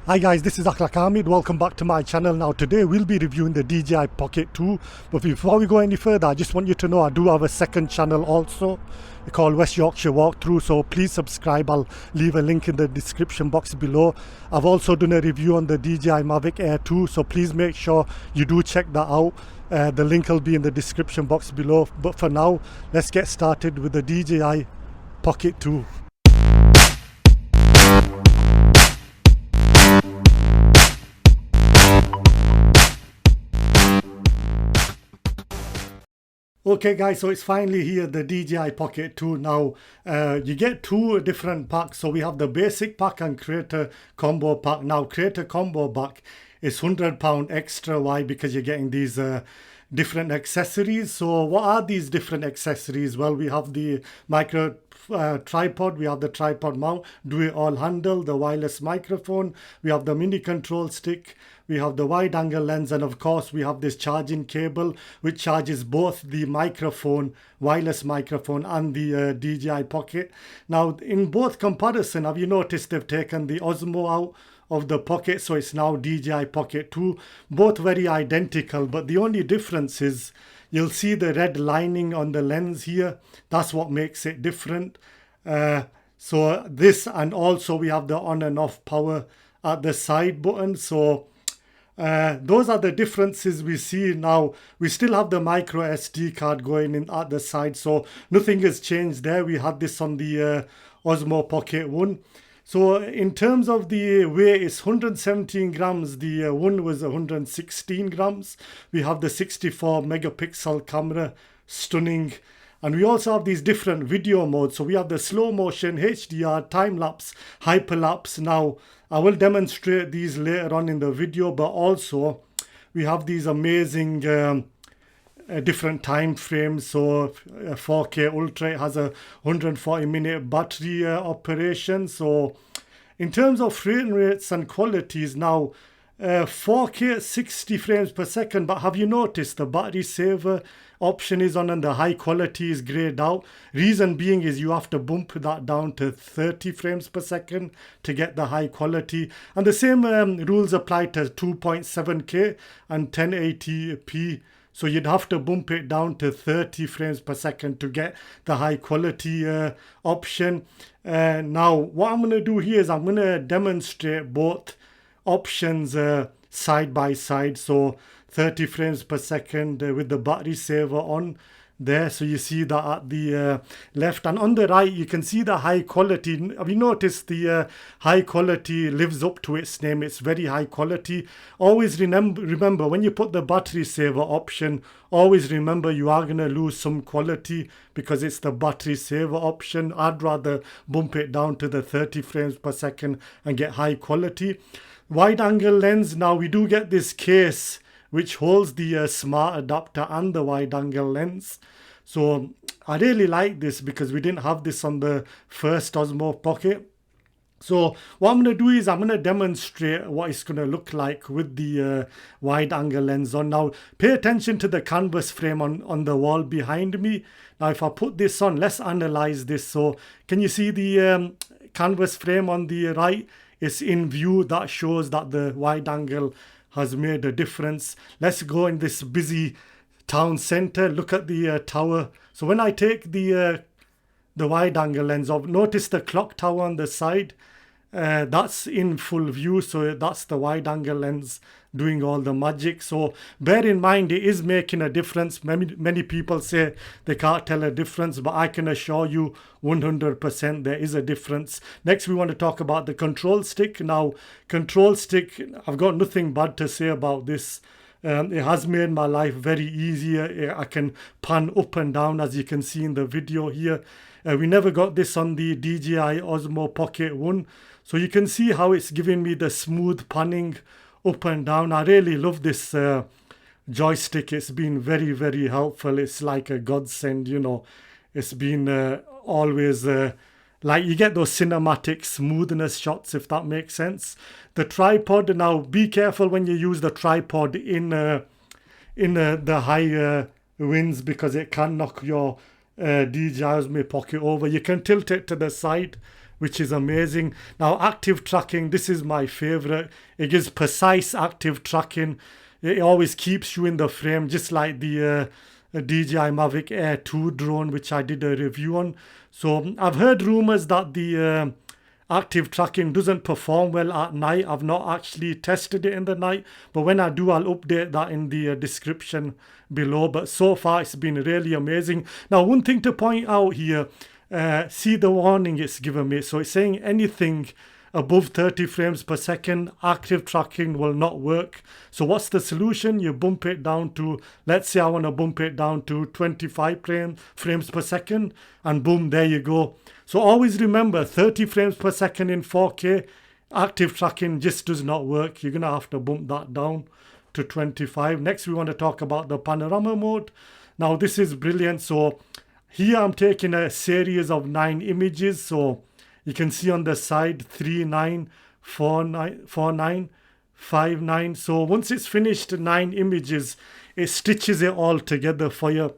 Hi guys, this is Akhlaq Hamid. Welcome back to my channel. Now today we'll be reviewing the DJI Pocket 2. But before we go any further, I just want you to know I do have a second channel also called West Yorkshire Walkthrough. So please subscribe. I'll leave a link in the description box below. I've also done a review on the DJI Mavic Air 2. So please make sure you do check that out. The link will be in the description box below. But for now, let's get started with the DJI Pocket 2. Okay guys, so it's finally here, the DJI Pocket 2. Now you get two different packs. So we have the basic pack and creator combo pack. Now creator combo pack is £100 extra. Why? Because you're getting these different accessories. So what are these different accessories? Well, we have the micro tripod, we have the tripod mount, do it all handle, the wireless microphone, we have the mini control stick, we have the wide angle lens, and of course we have this charging cable which charges both the microphone, wireless microphone, and the DJI Pocket. Now in both comparison, have you noticed they've taken the Osmo out of the Pocket, so it's now DJI Pocket 2. Both very identical, but the only difference is you'll see the red lining on the lens here. That's what makes it different. So this, and also we have the on and off power at the side button. So those are the differences we see. Now we still have the micro SD card going in at the side, so nothing has changed there. We had this on the Osmo Pocket 1. So in terms of the weight, it's 117 grams. The one was 116 grams. We have the 64 megapixel camera, stunning. And we also have these different video modes. So we have the slow motion, HDR, time-lapse, hyperlapse. Now I will demonstrate these later on in the video, but also we have these amazing different time frames. So 4K Ultra has a 140-minute battery operation. So in terms of frame rates and qualities, now 4K 60 frames per second, but have you noticed the battery saver option is on and the high quality is grayed out? Reason being is you have to bump that down to 30 frames per second to get the high quality, and the same rules apply to 2.7K and 1080p. So you'd have to bump it down to 30 frames per second to get the high quality option. Now what I'm going to do here is I'm going to demonstrate both options side by side. So 30 frames per second with the battery saver on there. So you see that at the left, and on the right you can see the high quality. Have you noticed the high quality lives up to its name? It's very high quality. Always remember when you put the battery saver option, always remember you are going to lose some quality because it's the battery saver option. I'd rather bump it down to the 30 frames per second and get high quality. Wide angle lens, now we do get this case which holds the smart adapter and the wide angle lens. So I really like this because we didn't have this on the first Osmo Pocket. So what I'm going to do is I'm going to demonstrate what it's going to look like with the wide angle lens on. Now pay attention to the canvas frame on the wall behind me. Now if I put this on, let's analyze this. So can you see the canvas frame on the right? It's in view. That shows that the wide angle has made a difference. Let's go in this busy town center. Look at the tower. So when I take the wide angle lens off, notice the clock tower on the side. That's in full view, so that's the wide angle lens doing all the magic. So bear in mind it is making a difference. Many people say they can't tell a difference, but I can assure you 100% there is a difference. Next we want to talk about the control stick. Now control stick, I've got nothing bad to say about this. It has made my life very easier. I can pan up and down as you can see in the video here. We never got this on the DJI Osmo Pocket 1. So you can see how it's giving me the smooth panning up and down. I really love this joystick. It's been very, very helpful. It's like a godsend, you know. It's been always like you get those cinematic smoothness shots, if that makes sense. The tripod, now be careful when you use the tripod in the high winds because it can knock your DJI Osmo Pocket over. You can tilt it to the side which is amazing. Now active tracking, this is my favorite. It gives precise active tracking. It always keeps you in the frame, just like the DJI Mavic Air 2 drone, which I did a review on. So I've heard rumors that the active tracking doesn't perform well at night. I've not actually tested it in the night, but when I do, I'll update that in the description below. But so far it's been really amazing. Now one thing to point out here, see the warning it's given me. So it's saying anything above 30 frames per second, active tracking will not work. So what's the solution? You bump it down to, let's say I want to bump it down to 25 frames per second, and boom, there you go. So always remember, 30 frames per second in 4K, active tracking just does not work. You're going to have to bump that down to 25. Next, we want to talk about the panorama mode. Now this is brilliant. So here I'm taking a series of 9 images. So you can see on the side 3, 9, 4, 9, 4, 9, 5, 9. So once it's finished 9 images, it stitches it all together for you.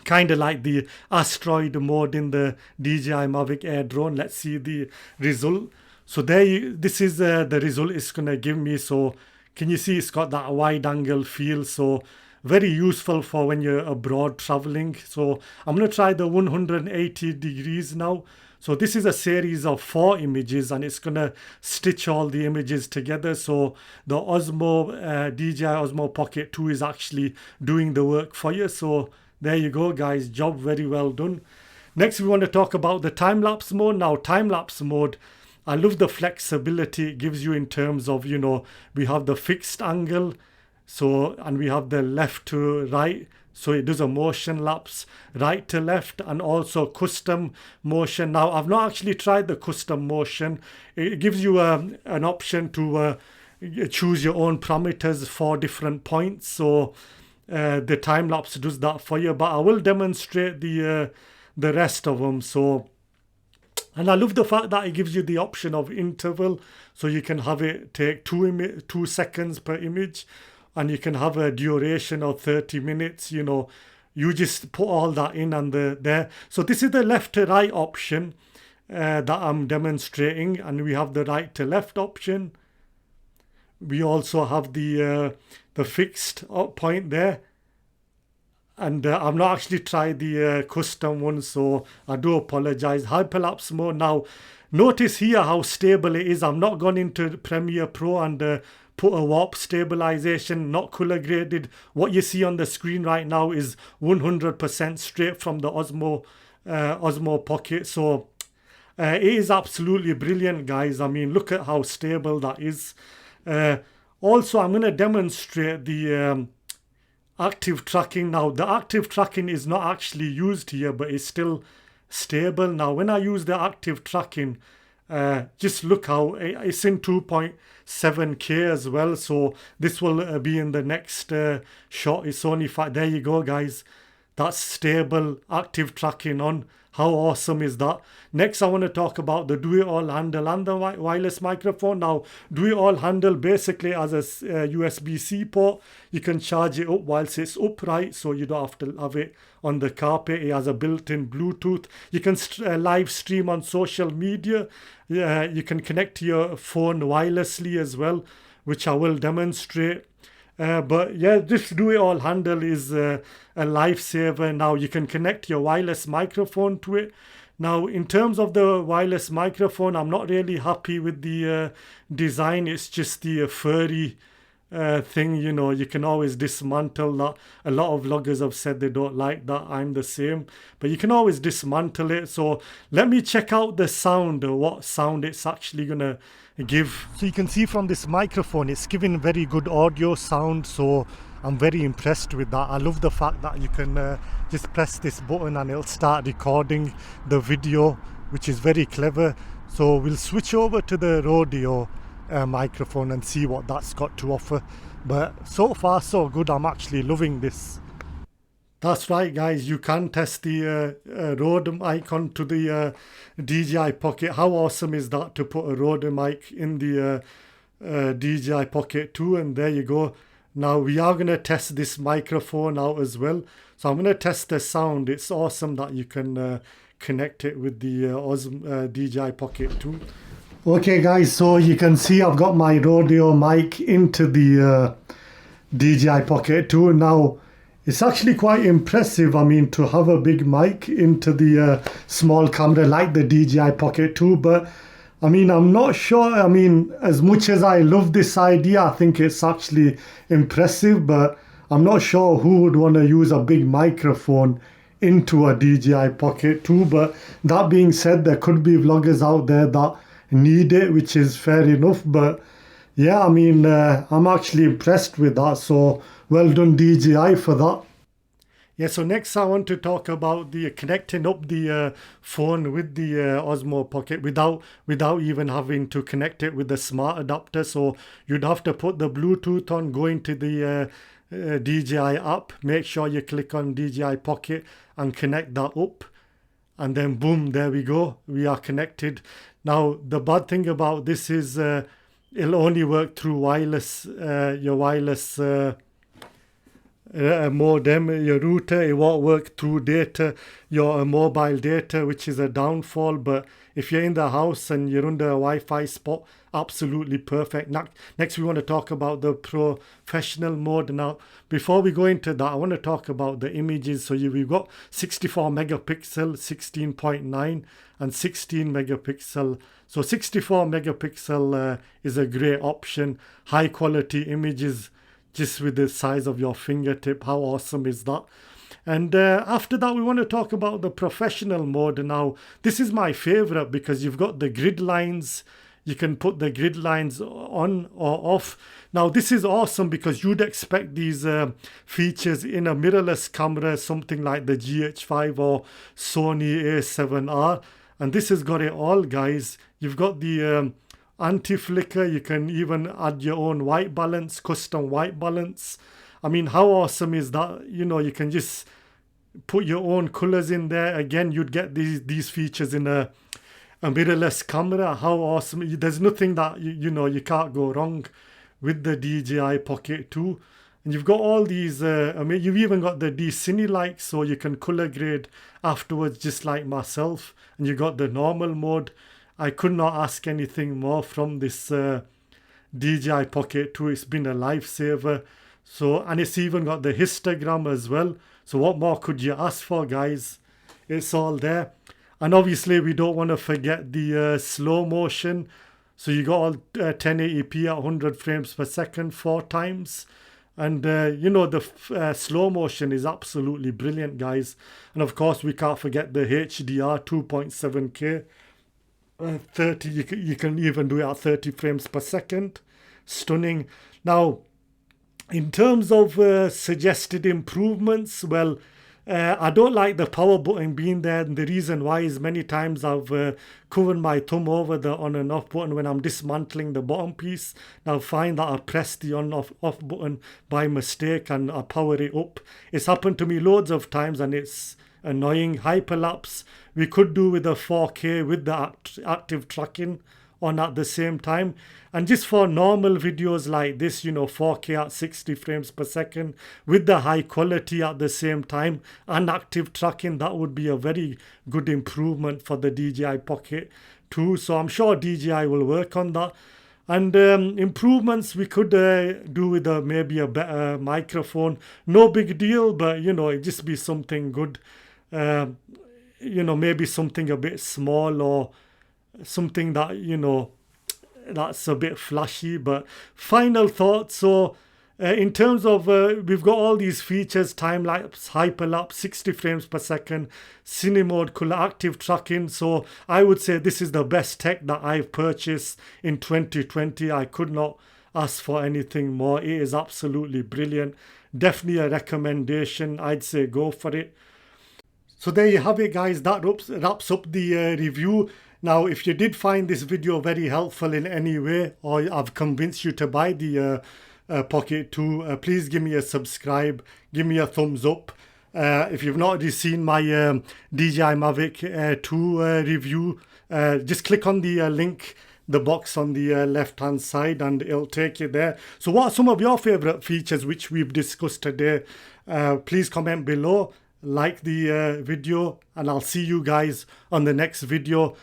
Kind of like the asteroid mode in the DJI Mavic Air drone. Let's see the result. So this is the result it's going to give me. So can you see it's got that wide angle feel. So very useful for when you're abroad traveling. So I'm going to try the 180 degrees now. So this is a series of 4 images, and it's going to stitch all the images together. So the Osmo, DJI Osmo Pocket 2 is actually doing the work for you. So there you go, guys. Job very well done. Next, we want to talk about the time-lapse mode. Now, time-lapse mode, I love the flexibility it gives you in terms of, you know, we have the fixed angle. So, and we have the left to right. So it does a motion lapse, right to left, and also custom motion. Now, I've not actually tried the custom motion. It gives you an option to choose your own parameters for different points. So the time lapse does that for you. But I will demonstrate the rest of them. So, and I love the fact that it gives you the option of interval. So you can have it take 2 seconds per image. And you can have a duration of 30 minutes, you know, you just put all that in and there. So this is the left to right option that I'm demonstrating. And we have the right to left option. We also have the fixed point there. And I've not actually tried the custom one, so I do apologize. Hyperlapse mode. Now, notice here how stable it is. I'm not gone into Premiere Pro and put a warp stabilization, not color graded. What you see on the screen right now is 100% straight from the Osmo Pocket. So it is absolutely brilliant, guys. I mean, look at how stable that is. Also, I'm going to demonstrate the active tracking. Now, the active tracking is not actually used here, but it's still stable. Now, when I use the active tracking, just look how it's in 2.7K as well. So this will be in the next shot. It's only there you go, guys. That's stable active tracking on. How awesome is that? Next, I want to talk about the do it all handle and the wireless microphone. Now, do it all handle basically as a USB-C port. You can charge it up whilst it's upright, so you don't have to have it on the carpet. It has a built-in Bluetooth. You can live stream on social media. You can connect to your phone wirelessly as well, which I will demonstrate. But yeah, this do it all handle is a lifesaver. Now you can connect your wireless microphone to it. Now, in terms of the wireless microphone, I'm not really happy with the design. It's just the furry thing, you know. You can always dismantle that. A lot of vloggers have said they don't like that. I'm the same, but you can always dismantle it. So let me check out the sound, what sound it's actually gonna give. So you can see from this microphone, it's giving very good audio sound. So I'm very impressed with that. I love the fact that you can just press this button and it'll start recording the video, which is very clever. So we'll switch over to the Rodeo microphone and see what that's got to offer. But so far so good. I'm actually loving this. That's right, guys, you can test the Rode mic onto the DJI Pocket. How awesome is that, to put a Rode mic in the DJI Pocket 2? And there you go. Now we are going to test this microphone out as well. So I'm going to test the sound. It's awesome that you can connect it with the DJI Pocket 2. Okay guys, so you can see I've got my rodeo mic into the DJI Pocket 2. Now it's actually quite impressive, I mean, to have a big mic into the small camera like the DJI Pocket 2, but I mean, I'm not sure, I mean, as much as I love this idea, I think it's actually impressive, but I'm not sure who would want to use a big microphone into a DJI Pocket 2, but that being said, there could be vloggers out there that need it, which is fair enough. But yeah, I mean, I'm actually impressed with that, so well done DJI for that. Yeah, so next I want to talk about the connecting up the phone with the Osmo Pocket without even having to connect it with the smart adapter. So you'd have to put the Bluetooth on, go into the DJI app, make sure you click on DJI Pocket and connect that up, and then boom, there we go, we are connected. Now the bad thing about this is it'll only work through wireless, your wireless modem, your router. It won't work through data, your mobile data, which is a downfall. But if you're in the house and you're under a Wi-Fi spot, absolutely perfect. Next we want to talk about the professional mode. Now before we go into that, I want to talk about the images. So we've got 64 megapixel, 16.9 and 16 megapixel. So 64 megapixel is a great option. High quality images just with the size of your fingertip. How awesome is that? And after that, we want to talk about the professional mode. Now, this is my favorite because you've got the grid lines. You can put the grid lines on or off. Now, this is awesome because you'd expect these features in a mirrorless camera, something like the GH5 or Sony A7R. And this has got it all, guys. You've got the anti-flicker. You can even add your own white balance, custom white balance. I mean, how awesome is that? You know, you can just put your own colors in there. Again, you'd get these features in a mirrorless camera. How awesome. There's nothing that you know, you can't go wrong with the DJI Pocket 2. And you've got all these I mean, you've even got the Cine lights, so you can color grade afterwards, just like myself. And you got the normal mode. I could not ask anything more from this DJI Pocket 2. It's been a lifesaver. So, and it's even got the histogram as well. So what more could you ask for, guys? It's all there. And obviously we don't want to forget the slow motion. So you got all 1080p at 100 frames per second 4 times. And you know, the slow motion is absolutely brilliant, guys. And of course we can't forget the HDR 2.7K. 30, you can even do it at 30 frames per second. Stunning. Now, in terms of suggested improvements, well, I don't like the power button being there, and the reason why is many times I've covered my thumb over the on and off button when I'm dismantling the bottom piece. Now find that I press the on off button by mistake and I power it up. It's happened to me loads of times and it's annoying. Hyperlapse we could do with a 4K with the active tracking on at the same time. And just for normal videos like this, you know, 4K at 60 frames per second with the high quality at the same time and active tracking, that would be a very good improvement for the DJI Pocket 2. So I'm sure DJI will work on that. And improvements we could do with maybe a better microphone. No big deal, but you know, it just be something good. You know, maybe something a bit small or something that, you know, that's a bit flashy. But final thoughts. So in terms of we've got all these features: time lapse, hyperlapse, 60 frames per second, cine mode, color, active tracking. So I would say this is the best tech that I've purchased in 2020. I could not ask for anything more. It is absolutely brilliant. Definitely a recommendation. I'd say go for it. So there you have it, guys. That wraps up the review. Now, if you did find this video very helpful in any way, or I've convinced you to buy the Pocket 2, please give me a subscribe, give me a thumbs up. If you've not already seen my DJI Mavic 2 review, just click on the link, the box on the left hand side, and it'll take you there. So what are some of your favorite features which we've discussed today? Please comment below. like the video, and I'll see you guys on the next video.